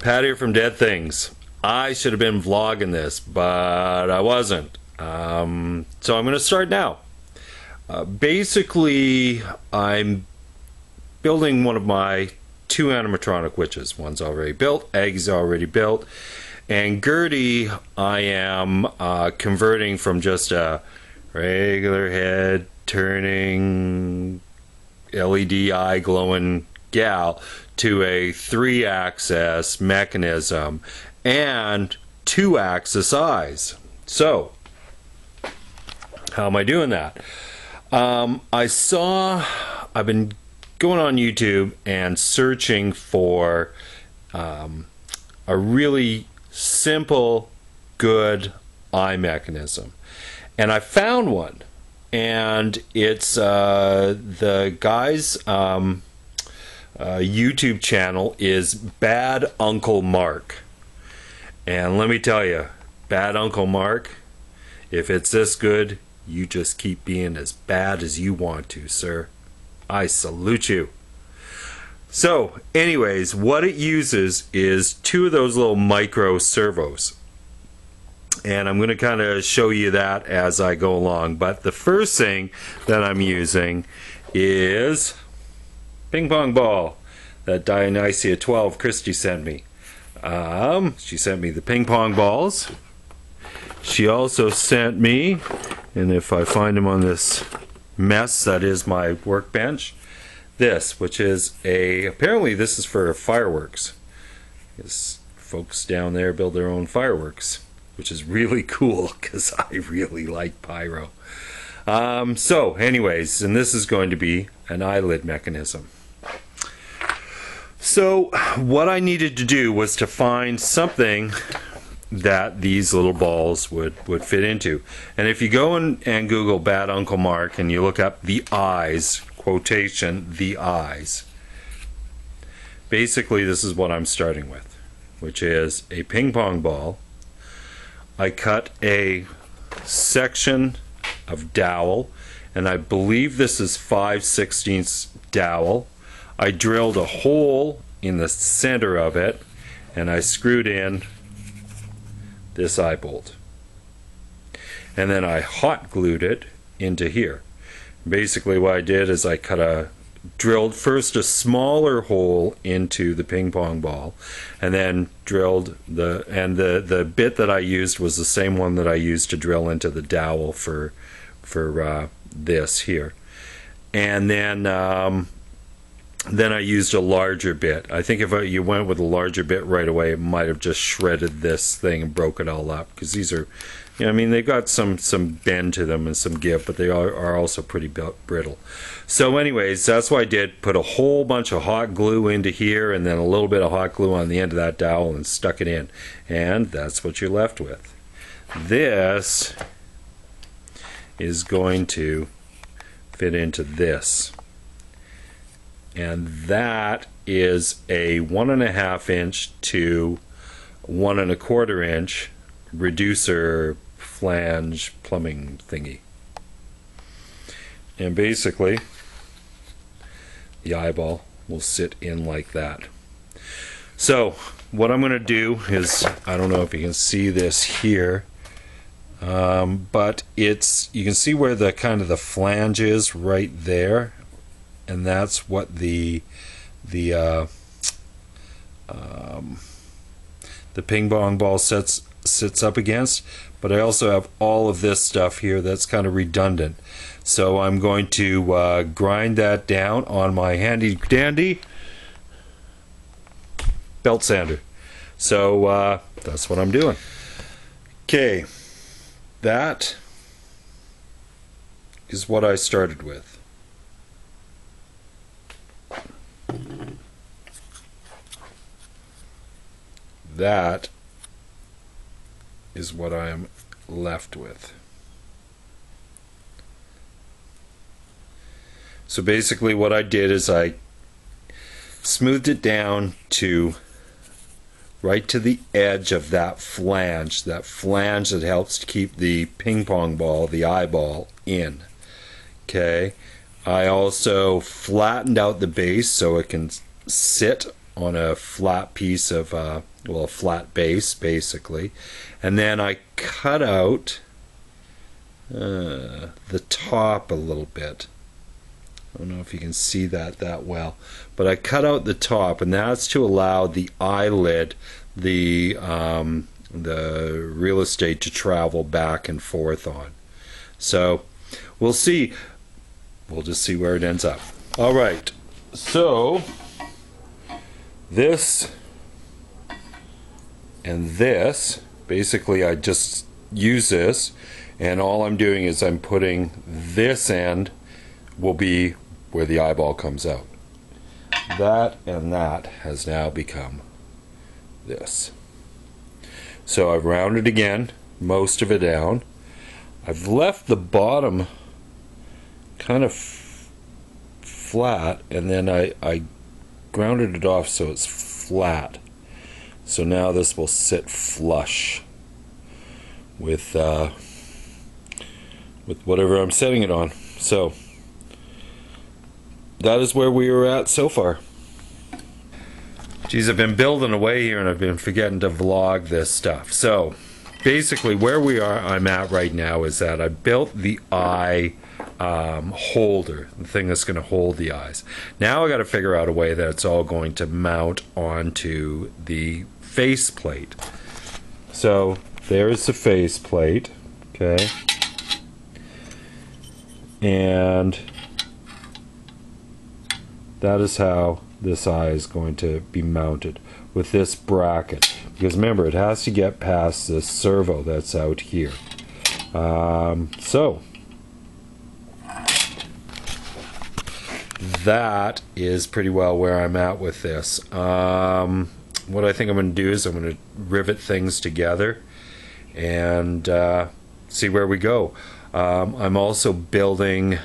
Pat here from Dead Things. I should have been vlogging this, but I wasn't. So I'm going to start now. Basically, I'm building one of my two animatronic witches. One's already built, Aggie's already built, and Gertie I am converting from just a regular head turning LED eye glowing gal to a 3-axis mechanism and 2-axis eyes. So how am I doing that? I've been going on YouTube and searching for a really simple, good eye mechanism, and I found one, and it's the guy's YouTube channel is Bad Uncle Mark. And let me tell you, Bad Uncle Mark, if it's this good, you just keep being as bad as you want to, sir. I salute you. So, anyways, what it uses is two of those little micro servos. And I'm going to kind of show you that as I go along. But the first thing that I'm using is ping pong ball that Dionysia 12 Christie sent me. She sent me the ping pong balls. She also sent me, and if I find them on this mess that is my workbench, this, which is apparently this is for fireworks. Because folks down there build their own fireworks, which is really cool because I really like pyro. So anyways, and this is going to be an eyelid mechanism. So what I needed to do was to find something that these little balls would fit into. And if you go and Google Bad Uncle Mark and you look up the eyes, quotation, the eyes, basically this is what I'm starting with, which is a ping pong ball. I cut a section of dowel, and I believe this is 5/16 dowel. I drilled a hole in the center of it, and I screwed in this eye bolt. And then I hot glued it into here. Basically what I did is I drilled first a smaller hole into the ping pong ball, and then drilled the bit that I used was the same one that I used to drill into the dowel for this here. And then I used a larger bit. I think if you went with a larger bit right away, it might have just shredded this thing and broke it all up, because these are, you know, I mean, they've got some bend to them and some give, but they are also pretty brittle. So anyways, that's what I did. Put a whole bunch of hot glue into here, and then a little bit of hot glue on the end of that dowel, and stuck it in. And that's what you're left with. This is going to fit into this. And that is a 1.5 inch to 1 1/4 inch reducer flange plumbing thingy. And basically the eyeball will sit in like that. So what I'm going to do is, I don't know if you can see this here, but you can see where the kind of the flange is right there, and that's what the ping pong ball sits up against. But I also have all of this stuff here that's kind of redundant. So I'm going to grind that down on my handy dandy belt sander. So that's what I'm doing. Okay, that is what I started with. That is what I am left with. So basically what I did is I smoothed it down to right to the edge of that flange that helps to keep the ping pong ball, the eyeball, in. Okay, I also flattened out the base so it can sit on a flat piece of, well, a flat base, basically. And then I cut out the top a little bit. I don't know if you can see that well, but I cut out the top, and that's to allow the eyelid, the real estate to travel back and forth on. So we'll see. We'll just see where it ends up. All right. So this and this, basically I just use this, and all I'm doing is I'm putting this end will be where the eyeball comes out. That and that has now become this. So I've rounded again, most of it down. I've left the bottom kind of flat, and then I grounded it off so it's flat. So now this will sit flush with whatever I'm setting it on. So that is where we are at so far. Geez, I've been building away here and I've been forgetting to vlog this stuff. So basically where I'm at right now is that I built the eye holder, the thing that's going to hold the eyes. Now I got to figure out a way that it's all going to mount onto the face plate. So there's the face plate, okay, and that is how this eye is going to be mounted, with this bracket, because remember it has to get past this servo that's out here. So that is pretty well where I'm at with this. What I think I'm going to do is I'm going to rivet things together and see where we go. I'm also building,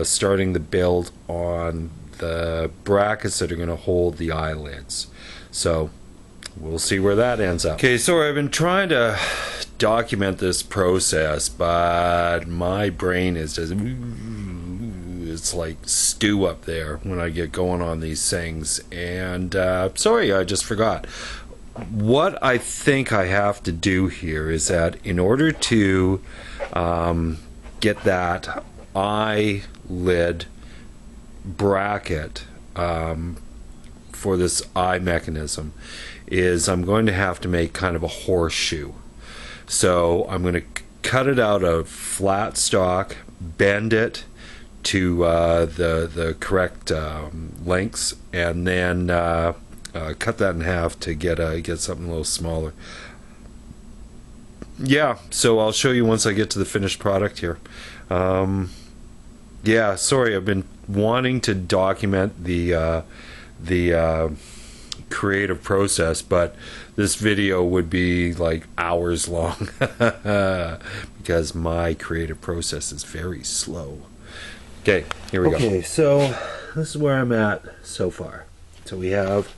starting the build on the brackets that are going to hold the eyelids. So we'll see where that ends up. Okay, so I've been trying to document this process, but my brain is just, it's like stew up there when I get going on these things. And sorry, I just forgot. What I think I have to do here is that in order to get that eyelid bracket for this eye mechanism, is I'm going to have to make kind of a horseshoe. So I'm going to cut it out of flat stock, bend it to the correct lengths, and then cut that in half to get something a little smaller. Yeah, so I'll show you once I get to the finished product here. Yeah, sorry, I've been wanting to document the creative process, but this video would be like hours long because my creative process is very slow. Okay, here we go. Okay, so this is where I'm at so far. So we have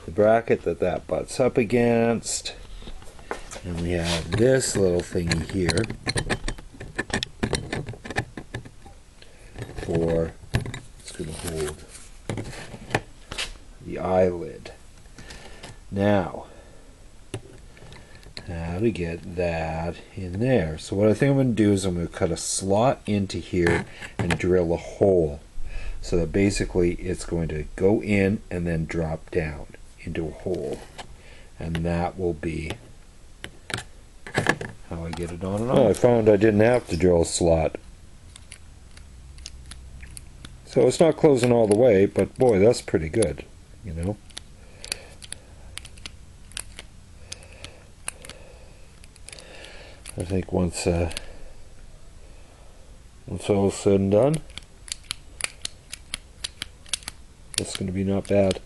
the bracket that butts up against, and we have this little thingy here for, it's going to hold the eyelid. Now, how to get that in there? So what I think I'm going to do is I'm going to cut a slot into here and drill a hole, so that basically it's going to go in and then drop down into a hole, and that will be how I get it on and on. Well, I found I didn't have to drill a slot. So it's not closing all the way, but boy, that's pretty good, you know. I think once all said and done, that's going to be not bad.